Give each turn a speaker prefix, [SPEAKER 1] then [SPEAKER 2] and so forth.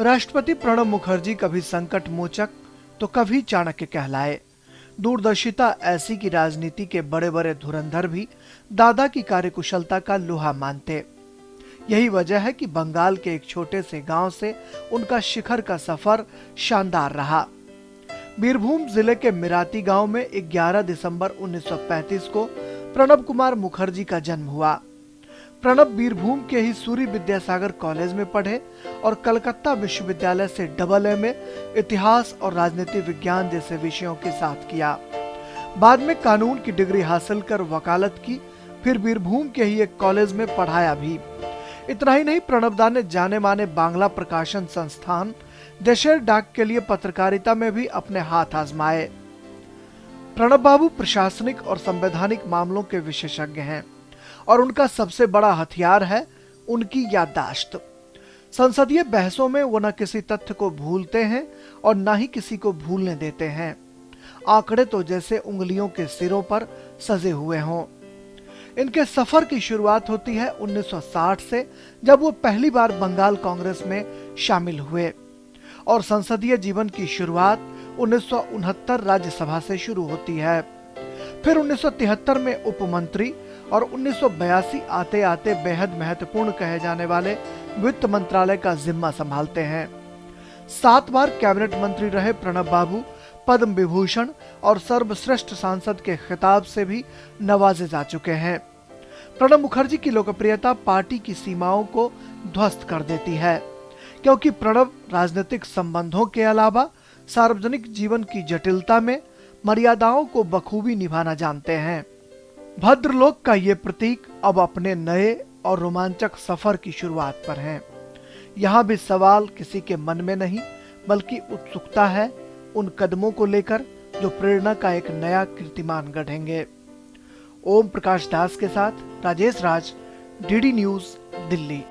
[SPEAKER 1] राष्ट्रपति प्रणब मुखर्जी कभी संकट मोचक तो कभी चाणक्य कहलाए। दूरदर्शिता ऐसी कि राजनीति के बड़े बड़े धुरंधर भी दादा की कार्यकुशलता का लोहा मानते। यही वजह है कि बंगाल के एक छोटे से गांव से उनका शिखर का सफर शानदार रहा। बीरभूम जिले के मिराती गांव में 11 दिसंबर 1935 को प्रणब कुमार मुखर्जी का जन्म हुआ। प्रणब बीरभूम के ही सूरी विद्यासागर कॉलेज में पढ़े और कलकत्ता विश्वविद्यालय से AA में इतिहास और राजनीति विज्ञान जैसे विषयों के साथ किया। बाद में कानून की डिग्री हासिल कर वकालत की, फिर बीरभूम के ही एक कॉलेज में पढ़ाया भी। इतना ही नहीं, प्रणब दा ने जाने माने बांग्ला प्रकाशन संस्थान देशेर डाक के लिए पत्रकारिता में भी अपने हाथ आजमाए। प्रणब बाबू प्रशासनिक और संवैधानिक मामलों के विशेषज्ञ हैं और उनका सबसे बड़ा हथियार है उनकी याददाश्त। संसदीय बहसों में वो न किसी तथ्य को भूलते हैं और न ही किसी को भूलने देते हैं। आंकड़े तो जैसे उंगलियों के सिरों पर सजे हुए हों। इनके सफर की शुरुआत होती है 1960 से, जब वो पहली बार बंगाल कांग्रेस में शामिल हुए, और संसदीय जीवन की शुरुआत 1969 राज्यसभा से शुरू होती है। फिर 1973 में उप मंत्री और 1982 आते आते बेहद महत्वपूर्ण कहे जाने वाले वित्त मंत्रालय का जिम्मा संभालते हैं। 7 बार कैबिनेट मंत्री रहे प्रणब बाबू पद्म विभूषण और सर्वश्रेष्ठ सांसद के खिताब से भी नवाजे जा चुके हैं। प्रणब मुखर्जी की लोकप्रियता पार्टी की सीमाओं को ध्वस्त कर देती है, क्योंकि प्रणब राजनीतिक संबंधों के अलावा सार्वजनिक जीवन की जटिलता में मर्यादाओं को बखूबी निभाना जानते हैं। भद्रलोक का ये प्रतीक अब अपने नए और रोमांचक सफर की शुरुआत पर हैं। यहाँ भी सवाल किसी के मन में नहीं, बल्कि उत्सुकता है उन कदमों को लेकर जो प्रेरणा का एक नया कीर्तिमान गढ़ेंगे। ओम प्रकाश दास के साथ राजेश राज, DD न्यूज, दिल्ली।